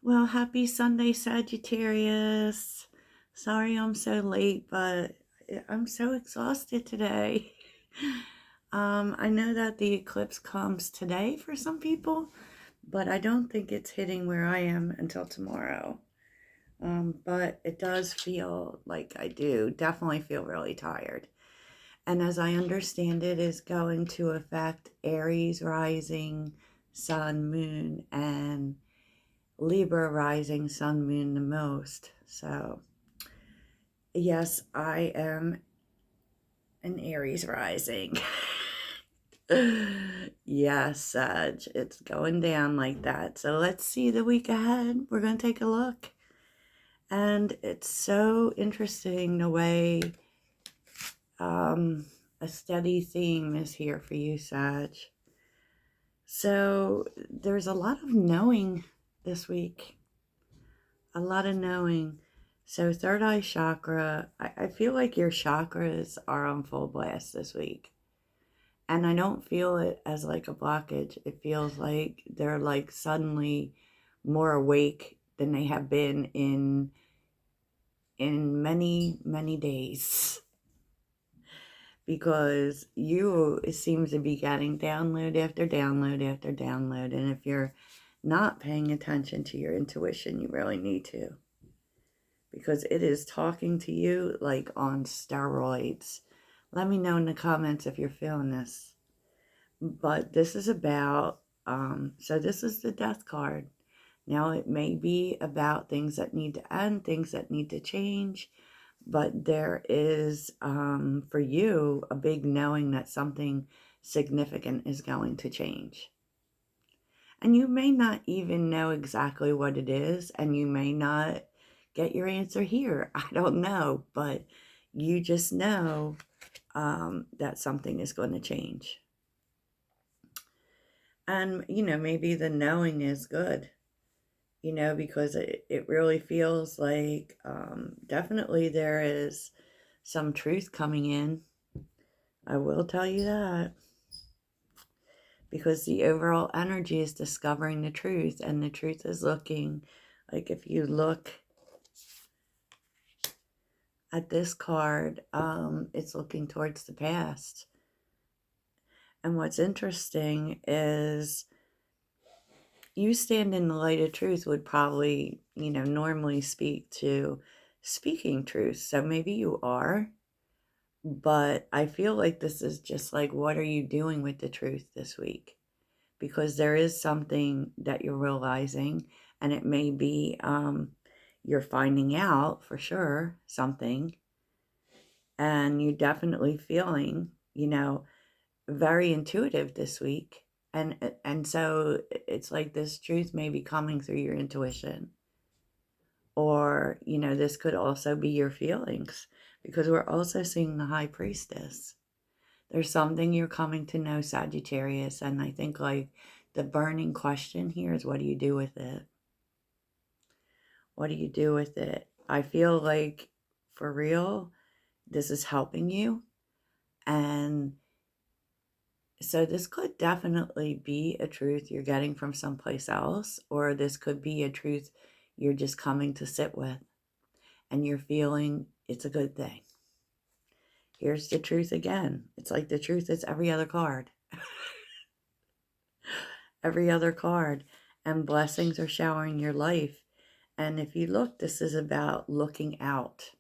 Well, happy Sunday, Sagittarius. Sorry I'm so late, but I'm so exhausted today. I know that the eclipse comes today for some people, but I don't think it's hitting where I am until tomorrow. But it does feel like I do. Definitely feel really tired. And as I understand it, is going to affect Aries rising, sun, moon, and Libra rising, sun, moon the most. So, yes, I am an Aries rising. Yes, Sag, it's going down like that. So, let's see the week ahead. We're going to take a look. And it's so interesting the way um, a steady theme is here for you, Sag. So, there's a lot of knowing this week. A lot of knowing. So, third eye chakra, I feel like your chakras are on full blast this week. And I don't feel it as like a blockage. It feels like they're like suddenly more awake than they have been in many, many days. Because you seem to be getting download after download after download. And if you're not paying attention to your intuition, you really need to. Because it is talking to you like on steroids. Let me know in the comments if you're feeling this. But this is about, so this is the death card. Now it may be about things that need to end, things that need to change, but there is, for you, a big knowing that something significant is going to change. And you may not even know exactly what it is, and you may not get your answer here. I don't know, but you just know that something is going to change. And, maybe the knowing is good, because it really feels like definitely there is some truth coming in. I will tell you that. Because the overall energy is discovering the truth, and the truth is looking like, if you look at this card, it's looking towards the past. And what's interesting is you stand in the light of truth would probably, normally speak to speaking truth. So maybe you are, but I feel like this is just like, what are you doing with the truth this week? Because there is something that you're realizing, and it may be you're finding out for sure something, and you're definitely feeling, very intuitive this week. And so it's like this truth may be coming through your intuition, or this could also be your feelings, because we're also seeing the high priestess. There's something you're coming to know, Sagittarius, and I think like the burning question here is, what do you do with it? What do you do with it? I feel like, for real, this is helping you. And so this could definitely be a truth you're getting from someplace else, or this could be a truth you're just coming to sit with, and you're feeling it's a good thing. Here's the truth again. It's like the truth is every other card. Every other card. And blessings are showering your life. And if you look, this is about looking out,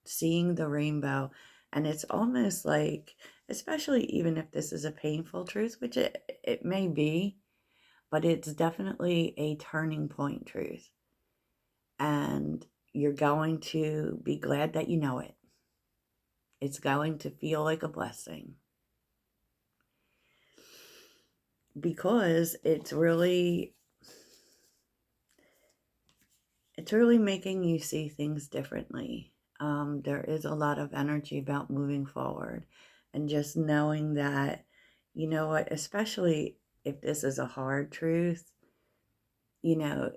seeing the rainbow. And it's almost like, especially even if this is a painful truth, which it may be, but it's definitely a turning point truth. And you're going to be glad that you know it. It's going to feel like a blessing. Because it's really making you see things differently. There is a lot of energy about moving forward, and just knowing that, you know what, especially if this is a hard truth, you know,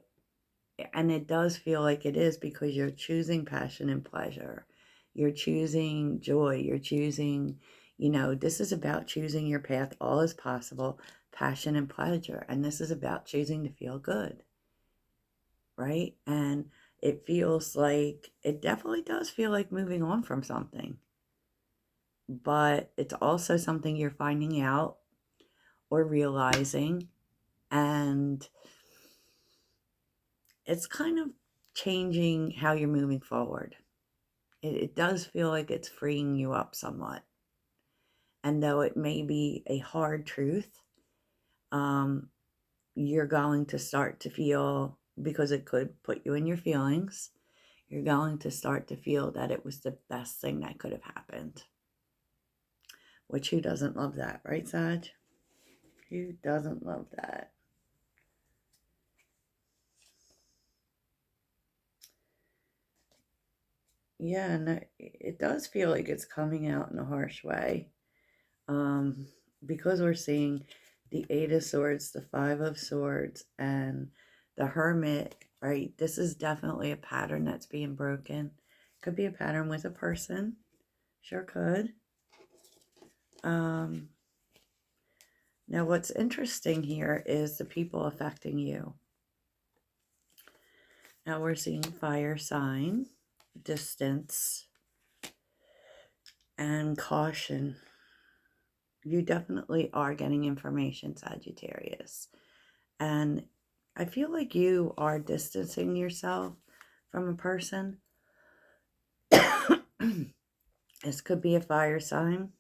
and it does feel like it is, because you're choosing passion and pleasure. You're choosing joy. You're choosing, this is about choosing your path. All is possible, passion and pleasure. And this is about choosing to feel good. right? And it feels like, it definitely does feel like moving on from something, but it's also something you're finding out or realizing, and it's kind of changing how you're moving forward. It does feel like it's freeing you up somewhat. And though it may be a hard truth, um, you're going to start to feel, because it could put you in your feelings, you're going to start to feel that it was the best thing that could have happened. Which, who doesn't love that, right, Sag? Who doesn't love that? Yeah, and it does feel like it's coming out in a harsh way. Um, because we're seeing the Eight of Swords, the Five of Swords, and the Hermit, right? This is definitely a pattern that's being broken. Could be a pattern with a person. Sure could. Now, what's interesting here is the people affecting you. Now we're seeing fire sign, distance, and caution. You definitely are getting information, Sagittarius. And I feel like you are distancing yourself from a person. This could be a fire sign,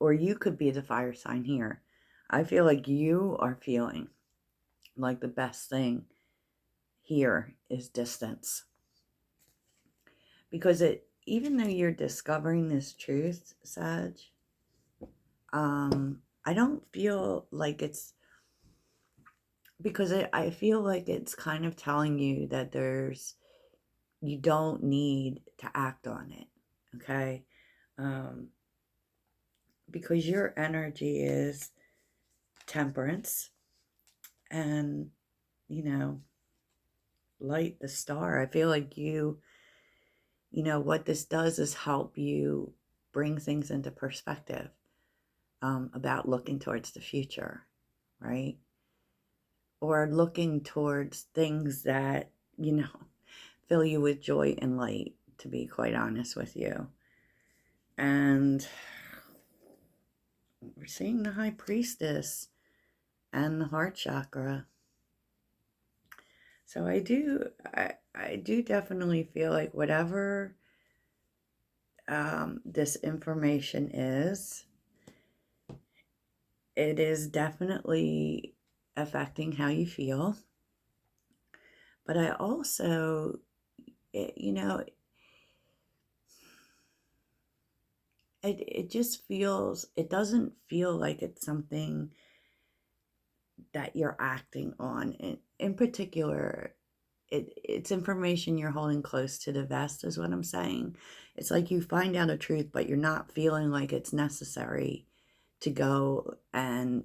or you could be the fire sign here. I feel like you are feeling like the best thing here is distance. Because even though you're discovering this truth, Sag, I don't feel like it's, because I feel like it's kind of telling you that you don't need to act on it, okay? Because your energy is temperance and, light, the star. I feel like what this does is help you bring things into perspective, about looking towards the future, right? Or looking towards things that, fill you with joy and light, to be quite honest with you. And we're seeing the High Priestess and the heart chakra. So I do definitely feel like whatever this information is, it is definitely affecting how you feel. But I also, it just feels, it doesn't feel like it's something that you're acting on. In particular, it's information you're holding close to the vest, is what I'm saying. It's like you find out a truth, but you're not feeling like it's necessary to go and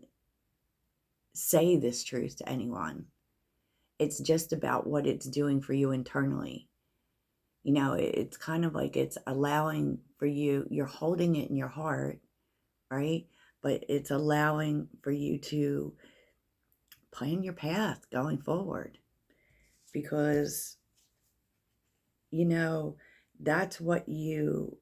say this truth to anyone. It's just about what it's doing for you internally. It's kind of like it's allowing for you, you're holding it in your heart, right? But it's allowing for you to plan your path going forward, because that's what you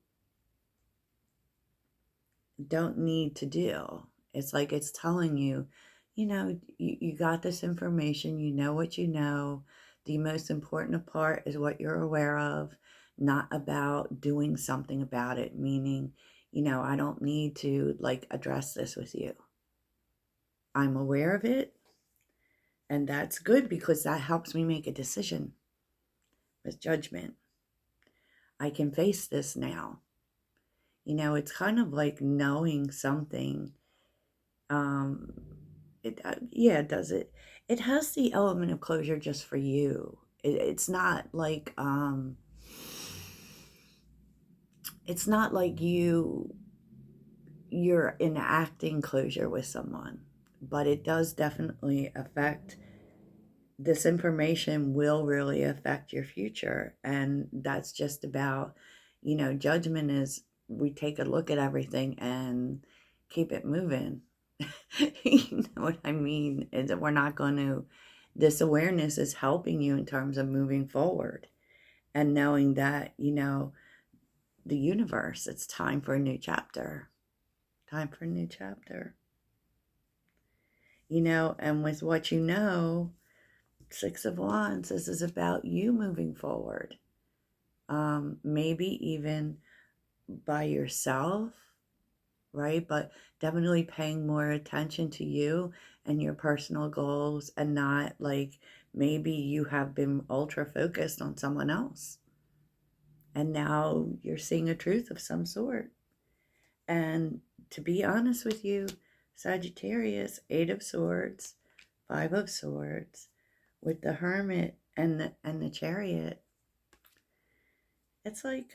don't need to do. It's like it's telling you, you got this information, you know what you know. The most important part is what you're aware of, not about doing something about it, meaning, I don't need to address this with you. I'm aware of it, and that's good because that helps me make a decision with judgment. I can face this now. It's kind of like knowing something. It does it. It has the element of closure just for you. It's not like it's not like you're enacting closure with someone, but it does definitely affect, this information will really affect your future. And that's just about, judgment is, we take a look at everything and keep it moving. You know what I mean? Is that we're not going to this awareness is helping you in terms of moving forward and knowing that, the universe, it's time for a new chapter. Time for a new chapter. And with what Six of Wands, this is about you moving forward. Maybe even by yourself, right? But definitely paying more attention to you and your personal goals, and not like maybe you have been ultra focused on someone else. And now you're seeing a truth of some sort. And to be honest with you, Sagittarius, Eight of Swords, Five of Swords, with the Hermit and the Chariot, it's like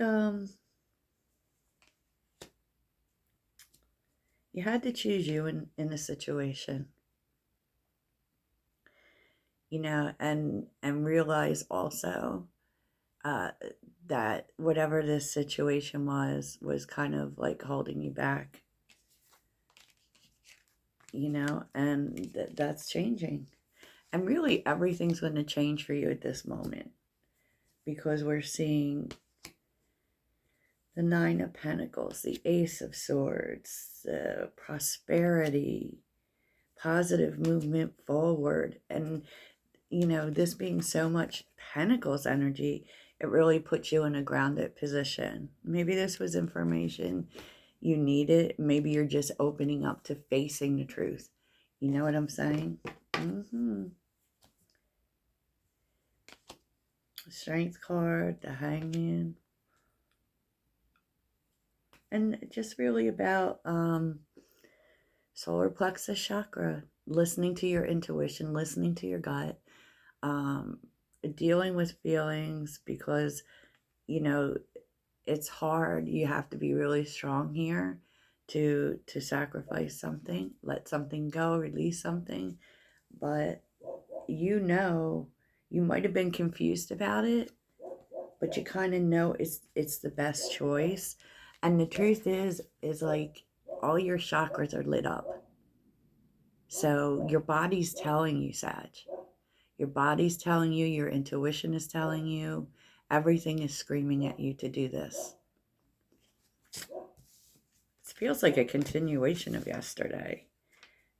you had to choose you in a situation, and realize also uh, that whatever this situation was kind of like holding you back, and that's changing. And really, everything's going to change for you at this moment, because we're seeing the Nine of Pentacles, the Ace of Swords, the prosperity, positive movement forward. And, this being so much Pentacles energy, it really puts you in a grounded position. Maybe this was information you needed. Maybe you're just opening up to facing the truth. You know what I'm saying? Strength card, the Hangman. And just really about solar plexus chakra, listening to your intuition, listening to your gut, dealing with feelings, because, it's hard. You have to be really strong here to sacrifice something, let something go, release something. But you might have been confused about it, but you kind of know it's the best choice. And the truth is like all your chakras are lit up. So your body's telling you, Sag. Your body's telling you, your intuition is telling you, everything is screaming at you to do this. It feels like a continuation of yesterday.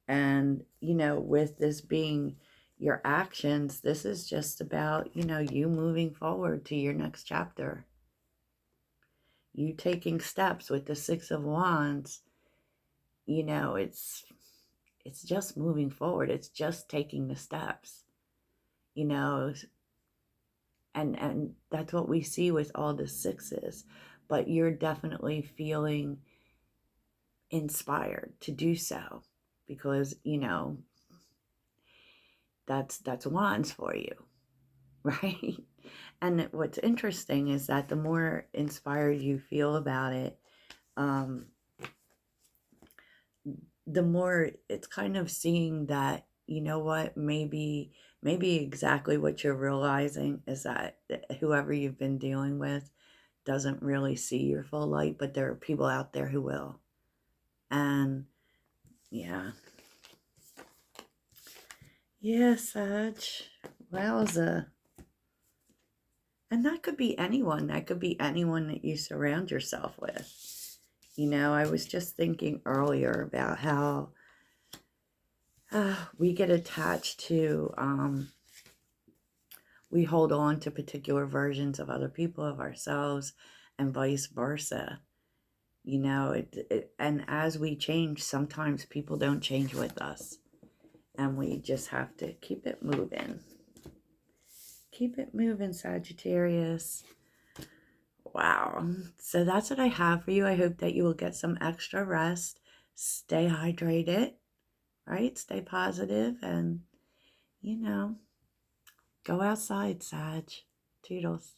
And, with this being your actions, this is just about, you moving forward to your next chapter. You taking steps with the Six of Wands. It's just moving forward. It's just taking the steps, and that's what we see with all the sixes. But you're definitely feeling inspired to do so, because that's wands for you, right? And what's interesting is that the more inspired you feel about it, the more it's kind of seeing that, what, maybe exactly what you're realizing is that whoever you've been dealing with doesn't really see your full light, but there are people out there who will. And yeah, Sag, wowza. And that could be anyone. That could be anyone that you surround yourself with. I was just thinking earlier about how we get attached to, we hold on to particular versions of other people, of ourselves, and vice versa. And as we change, sometimes people don't change with us. And we just have to keep it moving. Keep it moving, Sagittarius. Wow. So that's what I have for you. I hope that you will get some extra rest. Stay hydrated, right? Stay positive, and, go outside, Sag. Toodles.